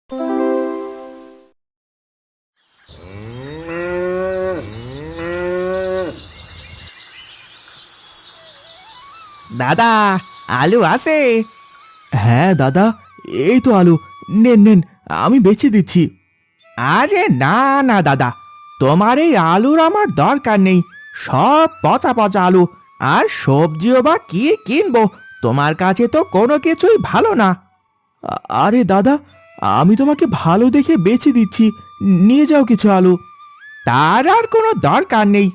দাদা, আলু আছে? হ্যাঁ দাদা, এই তো আলু। নেন নেন, আমি বেচে দিচ্ছি। আরে না না দাদা, তোমার এই আলুর আমার দরকার নেই। সব পচা পচা আলু। আর সবজিও বা কি কিনবো? তোমার কাছে তো কোনো কিছুই ভালো না। আরে দাদা, আমি তোমাকে ভালো দেখে বেচে দিচ্ছি। নিয়ে যাও কিছু আলু। তার আর কোনো দরকার নেই।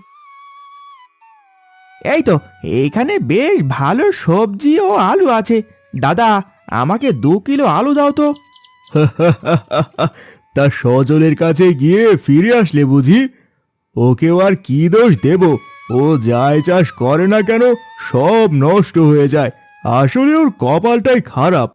এই তো, এইখানে বেশ ভালো সবজি ও আলু আছে। দাদা, আমাকে 2 কিলো আলু দাও তো। তা সজলের কাছে গিয়ে ফিরে আসলে বুঝি? ওকেও আর কি দোষ দেব? ও যাই চাষ করে না কেন সব নষ্ট হয়ে যায়। আসলে ওর কপালটাই খারাপ।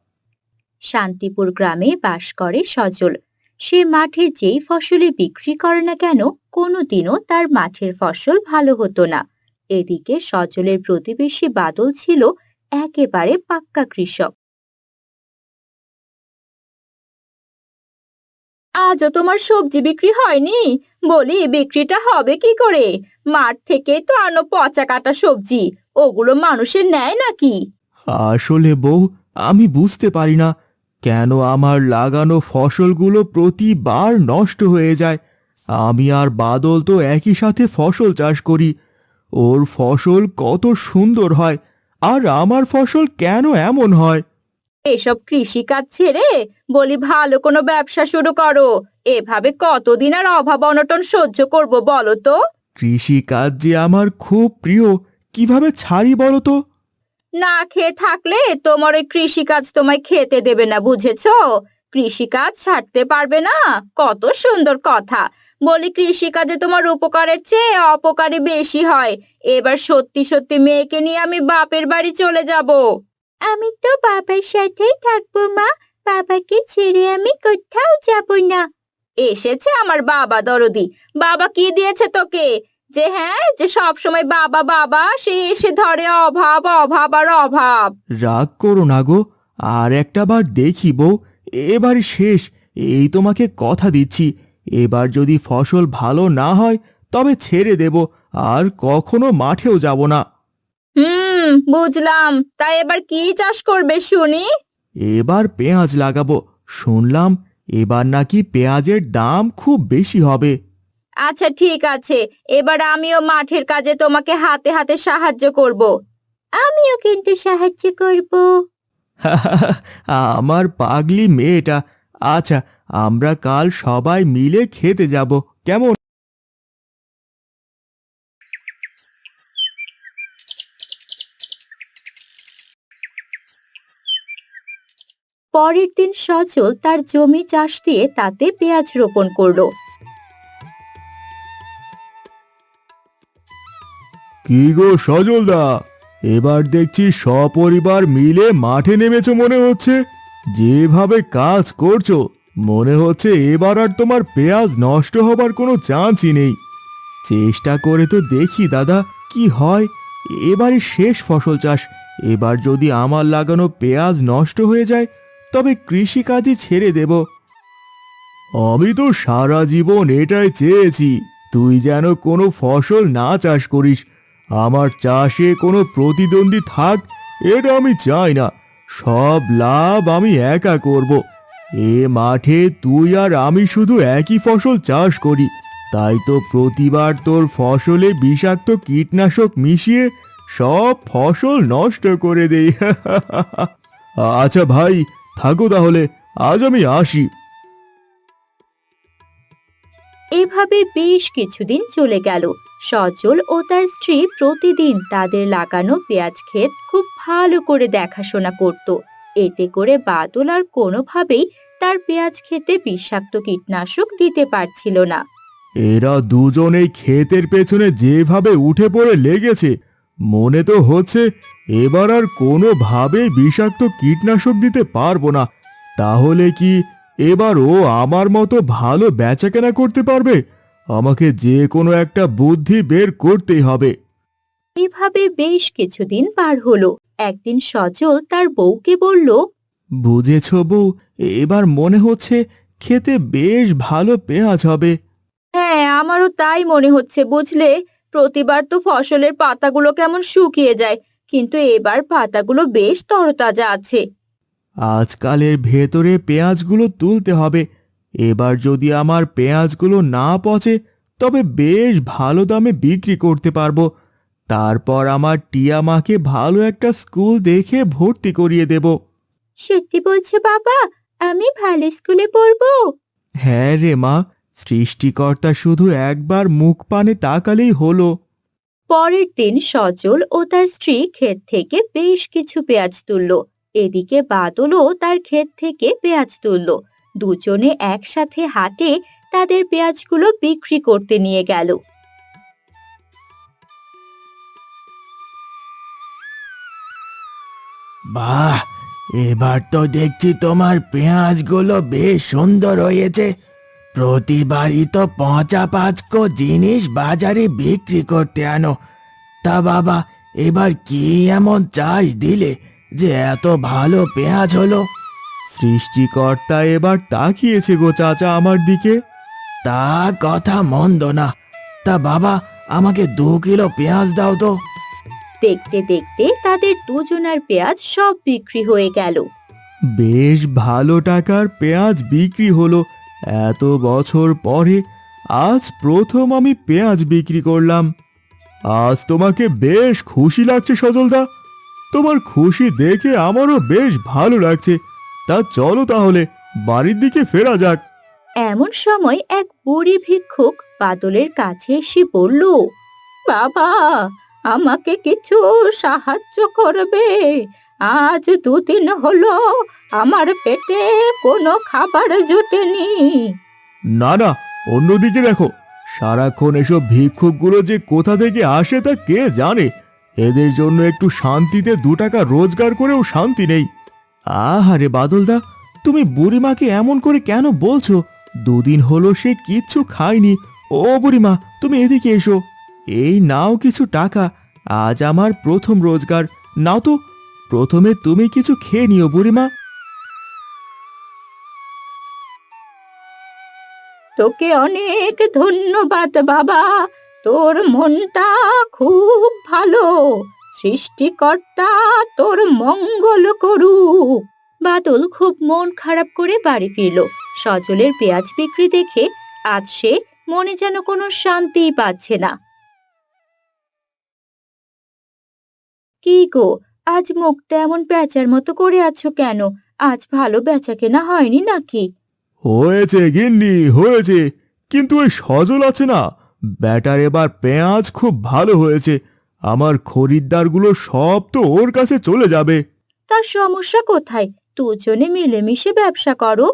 শান্তিপুর গ্রামে বাস করে সজল। সে মাঠে যেই ফসলই বিক্রি করে না কেন, কোনোদিনও তার মাঠের ফসল ভালো হতো না। এদিকে সজলের প্রতিবেশী বাদল ছিল একেবারে পাক্কা কৃষক। আজও তোমার সবজি বিক্রি হয়নি? বলি, বিক্রিটা হবে কি করে? মাঠ থেকে তো আনো পচা কাটা সবজি, ওগুলো মানুষের নেয় নাকি? আসলে বউ, আমি বুঝতে পারি না কেন আমার লাগানো ফসলগুলো প্রতিবার নষ্ট হয়ে যায়। আমি আর বাদল তো একই সাথে ফসল চাষ করি। ওর ফসল কত সুন্দর হয়, আর আমার ফসল কেন এমন হয়? এসব কৃষিকাজ ছেড়ে বলি ভালো কোনো ব্যবসা শুরু করো। এভাবে কতদিন আর অভাব অনটন সহ্য করব বলো তো? কৃষিকাজ যে আমার খুব প্রিয়, কিভাবে ছাড়ি বলো তো? না খেয়ে থাকলে তোমার ওই কৃষিকাজ তোমায় খেতে দেবে না, বুঝেছো? কৃষিকাজ ছাড়তে পারবে না? কত সুন্দর কথা! বলি, কৃষিকাজে তোমার উপকারের চেয়ে অপকারই বেশি হয়। এবার সত্যি সত্যি মেয়েকে নিয়ে আমি বাপের বাড়ি চলে যাব। আমি তো বাবার সাথেই থাকবো মা। বাবাকে ছেড়ে আমি কোথাও যাব না। এসেছে আমার বাবা দরদি। বাবা কি দিয়েছে তোকে? যে হ্যাঁ, যে সব সময় বাবা বাবা, সে এসে ধরে অভাব অভাব আর অভাব। রাগ করো না গো, আর একটা বার দেখি বউ। এবার শেষ। এই তোমাকে কথা দিচ্ছি, এবার যদি ফসল ভালো না হয় তবে ছেড়ে দেব, আর কখনো মাঠেও যাব না। বুঝলাম। তাই এবার কি চাষ করবে শুনি? এবার পেঁয়াজ লাগাবো। শুনলাম এবার নাকি পেঁয়াজের দাম খুব বেশি হবে। আচ্ছা ঠিক আছে, এবার আমিও মাঠের কাজে তোমাকে হাতে হাতে সাহায্য করব। আমিও কিন্তু সাহায্য করব। আমার পাগলি মেয়েটা। আচ্ছা, আমরা কাল সবাই মিলে খেতে যাব, কেমন? পরের দিন সজল তার জমি চাষ দিয়ে তাতে পেঁয়াজ রোপণ করলো। কি গো সজলদা, এবার দেখছি সপরিবার মিলে মাঠে নেমেছো মনে হচ্ছে। যেভাবে কাজ করছো, মনে হচ্ছে এবার আর তোমার পেঁয়াজ নষ্ট হবার কোনো চান্সই নেই। চেষ্টা করে তো দেখি দাদা, কি হয়। এবারে শেষ ফসল চাষ। এবার যদি আমার লাগানো পেঁয়াজ নষ্ট হয়ে যায় তবে কৃষিকাজই ছেড়ে দেব। আমি তো সারা জীবন এটাই চেয়েছি, তুই যেন কোনো ফসল না চাষ করিস। আমার চাষে কোনো প্রতিদ্বন্দ্বী থাক, এটা আমি চাই না। সব লাভ আমি একা করব। এ মাঠে তুই আর আমি শুধু একই ফসল চাষ করি, তাই তো প্রতিবার তোর ফসলে বিষাক্ত কীটনাশক মিশিয়ে সব ফসল নষ্ট করে দেই। আচ্ছা ভাই, থাকো তাহলে, আজ আমি আসি। এভাবে বেশ কিছুদিন চলে গেল। সজল ও তার স্ত্রী প্রতিদিন তাদের লাগানো পেঁয়াজ ক্ষেত খুব ভালো করে দেখাশোনা করত। এতে করে বাদল আর কোনোভাবেই তার পেঁয়াজ ক্ষেতে বিষাক্ত কীটনাশক দিতে পারছিল না। এরা দুজনেই ক্ষেতের পেছনে যেভাবে উঠে পড়ে লেগেছে, মনে তো হচ্ছে এবার আর কোনোভাবেই বিষাক্ত কীটনাশক দিতে পারবো না। তাহলে কি এবার ও আমার মতো ভালো বেচাকেনা করতে পারবে? আমাকে যে কোনো একটা বুদ্ধি বের করতেই হবে। এভাবে বেশ কিছুদিন পার হলো। একদিন সজল তার বউকে বলল, বুঝেছ বউ, এবার মনে হচ্ছে খেতে বেশ ভালো পেঁয়াজ হবে। হ্যাঁ, আমারও তাই মনে হচ্ছে বুঝলে। প্রতিবার তো ফসলের পাতাগুলো কেমন শুকিয়ে যায়, কিন্তু এবার পাতাগুলো বেশ তরতাজা আছে। আজকালের ভেতরে পেঁয়াজগুলো তুলতে হবে। এবার যদি আমার পেঁয়াজগুলো না পচে তবে বেশ ভালো দামে বিক্রি করতে পারবো। তারপর আমার টিয়া মাকে ভালো একটা স্কুল দেখে ভর্তি করিয়ে দেব। সত্যি বলছো বাবা? আমি ভালো স্কুলে পড়বো? হ্যাঁ রে মা, সৃষ্টিকর্তা শুধু একবার মুখ পানে তাকালেই হলো। পরের দিন সজল ও তার স্ত্রী ক্ষেত থেকে বেশ কিছু পেঁয়াজ তুলল। এদিকে বাদলও তার ক্ষেত থেকে পেঁয়াজ তুলল। দুজনে একসাথে হাটে তাদের পেঁয়াজগুলো বিক্রি করতে নিয়ে গেল। বাহ, এবার তো দেখছি তোমার পেঁয়াজগুলো বেশ সুন্দর হয়েছে। প্রতিবারই তো পচা পাচকো জিনিস বাজারে বিক্রি করতে আনো। তা বাবা, এবার কি এমন চাষ দিলে যে এত ভালো পেঁয়াজ হলো? সৃষ্টিকর্তা এবার তাকিয়েছে গো চাচা আমার দিকে। তা কথা মন্দ না। তা বাবা, আমাকে 2 কিলো পেঁয়াজ দাও তো। দেখতে দেখতে তাদের দুজনার পেঁয়াজ সব বিক্রি হয়ে গেল। বেশ ভালো টাকার পেঁয়াজ বিক্রি হলো। এত বছর পরে আজ প্রথম আমি পেঁয়াজ বিক্রি করলাম। আজ তোমাকে বেশ খুশি লাগছে সজলদা। তোমার খুশি দেখে আমারও বেশ ভালো লাগছে। তা চলো তাহলে বাড়ির দিকে ফেরা যাক। এমন সময় এক বুড়ি ভিক্ষুক বাদলের কাছে এসে বলল, বাবা, আমাকে কিছু সাহায্য করবে? আজ 2 দিন হলো আমার পেটে কোনো খাবার জোটেনি। না না, অন্যদিকে দেখো। সারাক্ষণ এসব ভিক্ষুকগুলো যে কোথা থেকে আসে তা কে জানে। এদের জন্য একটু শান্তিতে 2 টাকা রোজগার করেও শান্তি নেই। আহারে বাদলদা, তুমি বুড়িমাকে এমন করে কেন বলছো? 2 দিন হলো সে কিচ্ছু খায়নি। ও বুড়িমা, তুমি এদিকে এসো। এই নাও কিছু টাকা। আজ আমার প্রথম রোজগার। নাও তো, প্রথমে তুমি কিছু খেয়ে নিও বুড়িমা। তোকে অনেক ধন্যবাদ বাবা, তোর মনটা খুব ভালো। সৃষ্টিকর্তা তোর মঙ্গল করুক। বাদল খুব মন খারাপ করে বাড়ি ফিরল। সজলের পেঁয়াজ বিক্রি দেখে আজ সে মনে যেন কোনো শান্তিই পাচ্ছে না। কি গো, আজ মুখটা এমন পেঁচার মতো করে আছো কেন? আজ ভালো বেচা কেনা হয়নি নাকি? হয়েছে গিন্নি, হয়েছে। কিন্তু ওই সজল আছে না, ব্যাটার এবার পেঁয়াজ খুব ভালো হয়েছে। আমার খরিদ্দারগুলো সব তো ওর কাছে চলে যাবে। তার সমস্যা কোথায়? দুজনে মিলেমিশে ব্যবসা করো।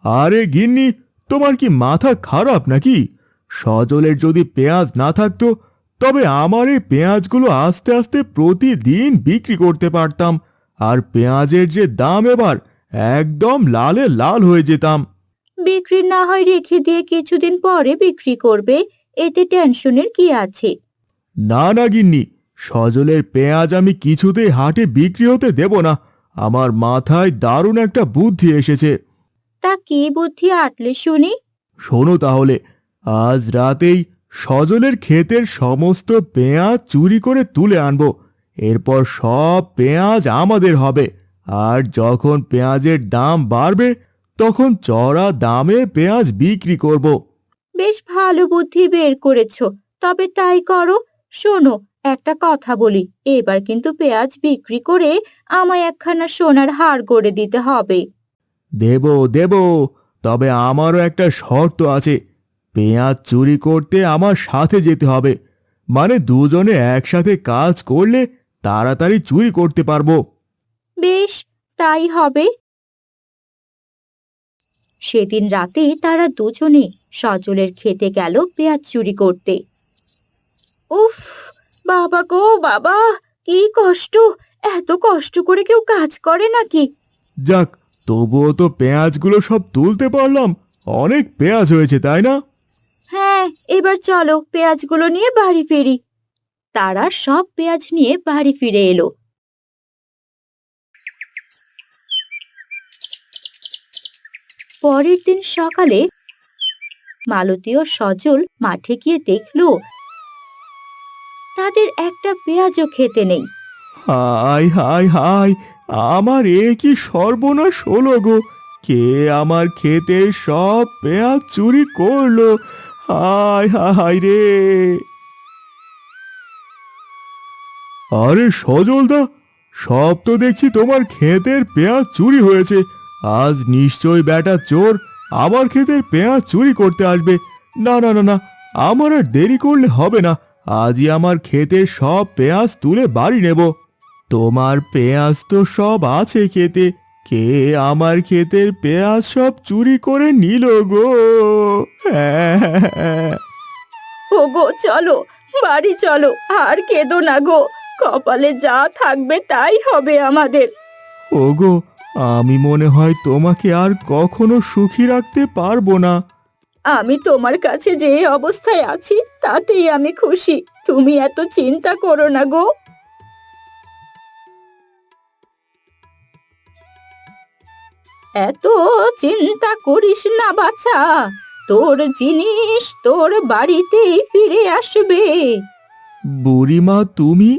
আরে গিন্নি, তোমার কি মাথা খারাপ নাকি? সজলের যদি পেঁয়াজ না থাকতো তবে আমার এই পেঁয়াজগুলো আস্তে আস্তে প্রতিদিন বিক্রি করতে পারতাম। আর পেঁয়াজের যে দাম এবার, একদম লালে লাল হয়ে যেতাম। বিক্রি না হয় রেখে দিয়ে কিছুদিন পরে বিক্রি করবে, এতে টেনশনের কি আছে? না না গিন্নি, সজলের পেঁয়াজ আমি কিছুতেই হাটে বিক্রি হতে দেব না। আমার মাথায় দারুণ একটা বুদ্ধি এসেছে। তা কি বুদ্ধি আটলে শুনি? শোনো তাহলে, আজ রাতেই সজলের ক্ষেতের সমস্ত পেঁয়াজ চুরি করে তুলে আনবো। এরপর সব পেঁয়াজ আমাদের হবে। আর যখন পেঁয়াজের দাম বাড়বে তখন চড়া দামে পেঁয়াজ বিক্রি করব। বেশ ভালো বুদ্ধি বের করেছো, তবে তাই করো। শোনো, একটা কথা বলি, এবার কিন্তু পেঁয়াজ বিক্রি করে আমায় একখানা সোনার হার গড়ে দিতে হবে। দেব দেব, তবে আমারও একটা শর্ত আছে। পেঁয়াজ চুরি করতে আমার সাথে যেতে হবে। মানে দুজনে একসাথে কাজ করলে তাড়াতাড়ি চুরি করতে পারবো। বেশ, তাই হবে। সেদিন রাতে তারা দুজনে সজলের খেতে গেল পেঁয়াজ চুরি করতে। উফ, বাবা গো বাবা, কি কষ্ট! এত কষ্ট করে কেউ কাজ করে নাকি? যাক, তবুও তো পেঁয়াজগুলো সব তুলতে পারলাম। অনেক পেঁয়াজ হয়েছে, তাই না? হ্যাঁ, এবার চলো পেঁয়াজগুলো নিয়ে বাড়ি ফিরি। তারা সব পেঁয়াজ নিয়ে বাড়ি ফিরে এলো। পরের দিন সকালে মালতী ও সজল মাঠে গিয়ে দেখলো তাদের একটা পেঁয়াজও খেতে নেই। হাই হাই হাই, আমার এ কি সর্বনাশ হলো গো! কে আমার ক্ষেতের সব পেঁয়াজ চুরি করলো? হাই হাই রে! আরে সজলদা, সব তো দেখছি তোমার ক্ষেতের পেঁয়াজ চুরি হয়েছে। আজ নিশ্চয়ই বেটা চোর আমার ক্ষেতের পেঁয়াজ চুরি করতে আসবে। না না না না, আমার আর দেরি করলে হবে না। আজই আমার ক্ষেতের সব পেঁয়াজ তুলে বাড়ি নেব। তোমার পেঁয়াজ তো সব আছে খেতে, কে আমার ক্ষেতের পেঁয়াজ সব চুরি করে নিল গো? ওগো চলো, বাড়ি চলো, আর কেঁদো না গো। কপালে যা থাকবে তাই হবে আমাদের। ওগো, আমি মনে হয় তোমাকে আর কখনো সুখী রাখতে পারবো না। আমি তোমার কাছে যে অবস্থায় আছি তাতেই আমি খুশি। তুমি এত চিন্তা করো না গো। এত চিন্তা করিস না বাছা, তোর জিনিস তোর বাড়িতেই ফিরে আসবে। বুড়িমা তুমি?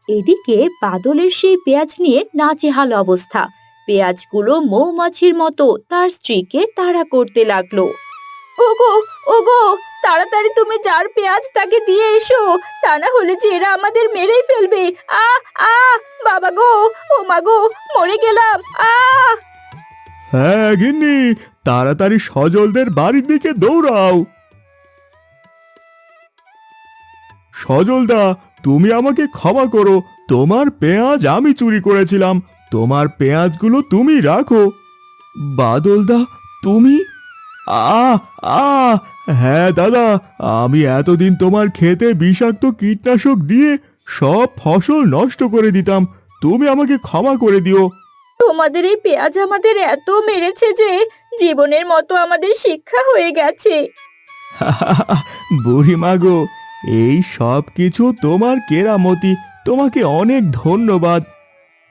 এদিকে বাদলের সেই পেঁয়াজ নিয়ে নাজেহাল অবস্থা। পেঁয়াজগুলো মৌমাছির মতো তার স্ত্রীকে তাড়া করতে লাগলো। ওগো ওগো, তাড়াতাড়ি তুমি যার পেঁয়াজ তাকে দিয়ে এসো, তা না হলে যে এরা আমাদের মেরেই ফেলবে। আ আ বাবা গো, ও মা গো, মরে গেলাম। আ হ্যাঁ গিন্নি, তাড়াতাড়ি সজলদের বাড়ির দিকে দৌড়াও। সজলদা, তুমি আমাকে ক্ষমা করো। তোমার পেঁয়াজ আমি চুরি করেছিলাম। তোমার পেঁয়াজগুলো তুমি রাখো। বাদলদা, তুমি? আ আ হ্যাঁ দাদা, আমি এতদিন তোমার ক্ষেতে বিষাক্ত কীটনাশক দিয়ে সব ফসল নষ্ট করে দিতাম। তুমি আমাকে ক্ষমা করে দিও। তোমাদের এই পেঁয়াজ আমাদের এত মেরেছে যে জীবনের মতো আমাদের শিক্ষা হয়ে গেছে। বুড়িমা গো, এই সব কিছু তোমার কেরামতি। তোমাকে অনেক ধন্যবাদ।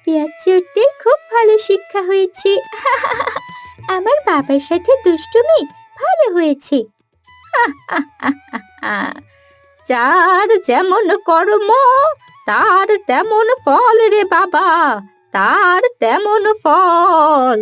পেঁয়াজ চড়তে খুব ভালো শিক্ষা হয়েছে। আমার বাবার সাথে দুষ্টুমি ভালো হয়েছে। যার যেমন কর্ম তার তেমন ফল রে বাবা, তার তেমন ফল।